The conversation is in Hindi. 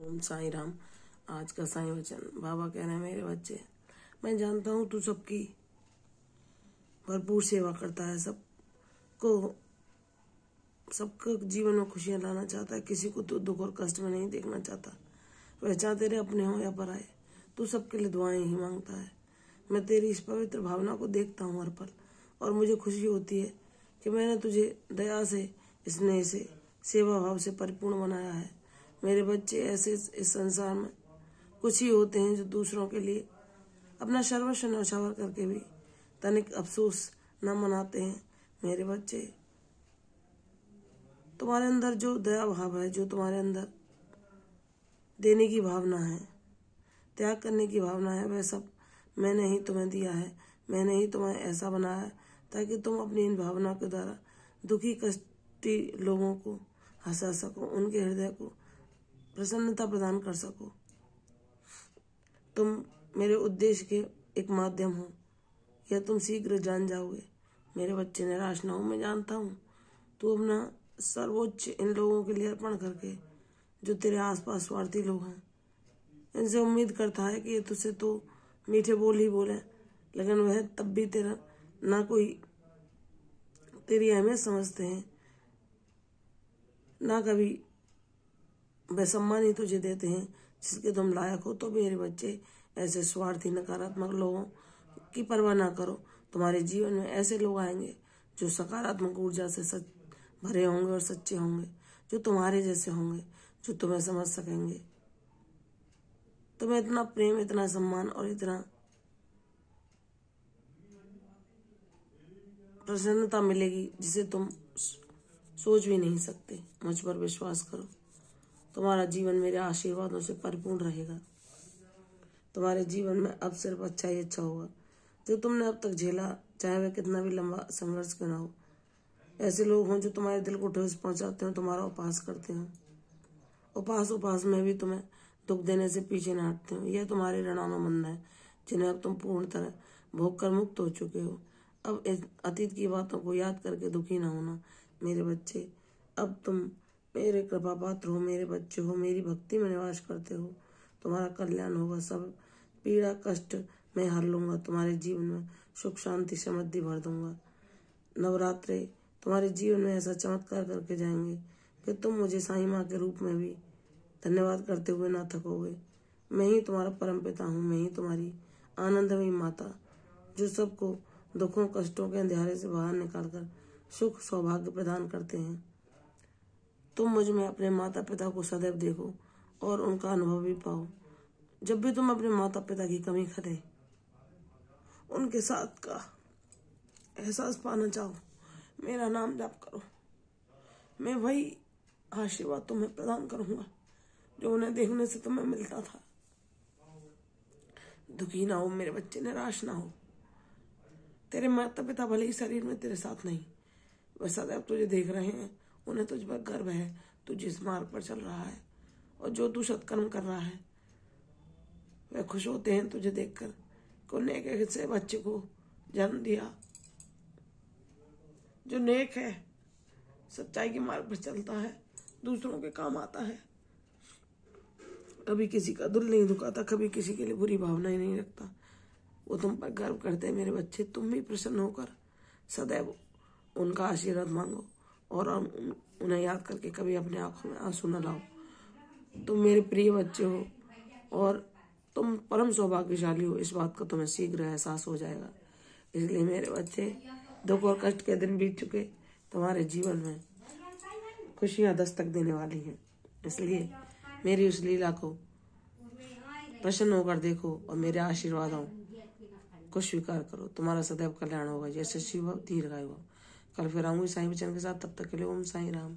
ओम साई राम। आज का साईं वचन। बाबा कह रहे हैं, मेरे बच्चे, मैं जानता हूँ तू सबकी भरपूर सेवा करता है, सबके जीवन में खुशियां लाना चाहता है, किसी को तू दुख और कष्ट में नहीं देखना चाहता। वह चाहे तेरे अपने हो या पराए, तू सबके लिए दुआएं ही मांगता है। मैं तेरी इस पवित्र भावना को देखता हूँ हर पल, और मुझे खुशी होती है कि मैंने तुझे दया से, स्नेह से, सेवा भाव से परिपूर्ण बनाया है। मेरे बच्चे, ऐसे इस संसार में कुछ ही होते हैं जो दूसरों के लिए अपना सर्वस्व न्यौछावर करके भी तनिक अफसोस न मनाते हैं। मेरे बच्चे, तुम्हारे अंदर जो दया भाव है, जो तुम्हारे अंदर देने की भावना है, त्याग करने की भावना है, वह सब मैंने ही तुम्हें दिया है। मैंने ही तुम्हें ऐसा बनाया है ताकि तुम अपनी इन भावना के द्वारा दुखी कष्टी लोगों को हंसा सको, उनके हृदय को प्रसन्नता प्रदान कर सको। तुम मेरे उद्देश्य के एक माध्यम हो, यह तुम शीघ्र जान जाओगे। मेरे बच्चे, निराश न हो। मैं जानता हूँ तू अपना सर्वोच्च इन लोगों के लिए अर्पण करके, जो तेरे आसपास स्वार्थी लोग हैं, इनसे उम्मीद करता है कि ये तुझसे तो मीठे बोल ही बोले, लेकिन वह तब भी तेरा ना कोई तेरी अहमियत समझते हैं, ना कभी वह सम्मान ही तुझे देते हैं जिसके तुम लायक हो। तो मेरे बच्चे, ऐसे स्वार्थी नकारात्मक लोगों की परवाह ना करो। तुम्हारे जीवन में ऐसे लोग आएंगे जो सकारात्मक ऊर्जा से भरे होंगे और सच्चे होंगे, जो तुम्हारे जैसे होंगे, जो तुम्हें समझ सकेंगे। तुम्हें इतना प्रेम, इतना सम्मान और इतना प्रसन्नता मिलेगी जिसे तुम सोच भी नहीं सकते। मुझ पर विश्वास करो, तुम्हारा जीवन मेरे आशीर्वादों से परिपूर्ण रहेगा। तुम्हारे जीवन में अब सिर्फ अच्छा ही अच्छा होगा। जो तुमने अब तक झेला, चाहे वह कितना भी लंबा संघर्ष क्यों ना हो, ऐसे लोग हों जो तुम्हारे दिल को ठेस पहुंचाते हो, तुम्हारा उपहास करते हो, उपहास में भी तुम्हें दुख देने से पीछे न हटते हो। यह तुम्हारे ऋणानुबंध है जिन्हें अब तुम पूर्ण तरह भोग कर मुक्त हो चुके हो। अब इस अतीत की बातों को याद करके दुखी ना होना। मेरे बच्चे, अब तुम मेरे कृपा पात्र हो, मेरे बच्चे हो, मेरी भक्ति में निवास करते हो। तुम्हारा कल्याण होगा, सब पीड़ा कष्ट मैं हर लूंगा। तुम्हारे जीवन में सुख शांति समृद्धि भर दूंगा। नवरात्रे तुम्हारे जीवन में ऐसा चमत्कार करके जाएंगे कि तुम मुझे साईं माँ के रूप में भी धन्यवाद करते हुए ना थकोगे। मैं ही तुम्हारा परम पिता हूँ, मैं ही तुम्हारी आनंदमयी माता, जो सबको दुखों कष्टों के अंधेरे से बाहर निकालकर सुख सौभाग्य प्रदान करते हैं। तुम मुझ में अपने माता पिता को सदैव देखो और उनका अनुभव भी पाओ। जब भी तुम अपने माता पिता की कमी करे, उनके साथ का एहसास पाना चाहो, मेरा नाम जाप करो। मैं वही आशीर्वाद तुम्हें प्रदान करूंगा जो उन्हें देखने से तुम्हें मिलता था। दुखी ना हो मेरे बच्चे, निराश ना हो। तेरे माता पिता भले ही शरीर में तेरे साथ नहीं, वह सदैव तुझे देख रहे हैं। उन्हें तुझ पर गर्व है, तू जिस मार्ग पर चल रहा है और जो तू सत्कर्म कर रहा है। वे खुश होते हैं तुझे देखकर को नेक से बच्चे को जन्म दिया, जो नेक है, सच्चाई के मार्ग पर चलता है, दूसरों के काम आता है, कभी किसी का दिल नहीं दुखाता, कभी किसी के लिए बुरी भावना ही नहीं रखता। वो तुम पर गर्व करते हैं। मेरे बच्चे, तुम भी प्रसन्न होकर सदैव उनका आशीर्वाद मांगो और उन्हें याद करके कभी अपने आंखों में आंसू न लाओ। तुम मेरे प्रिय बच्चे हो और तुम परम सौभाग्यशाली हो, इस बात का तुम्हें शीघ्र एहसास हो जाएगा। इसलिए मेरे बच्चे, दुख और कष्ट के दिन बीत चुके, तुम्हारे जीवन में खुशियां दस्तक देने वाली हैं। इसलिए मेरी उस लीला को प्रसन्न होकर देखो और मेरे आशीर्वादों को स्वीकार करो। तुम्हारा सदैव कल्याण होगा, जैसे शिव दीर्घायु हो। कल फिर आऊंगी साईं वचन के साथ, तब तक के लिए ओम साईं राम।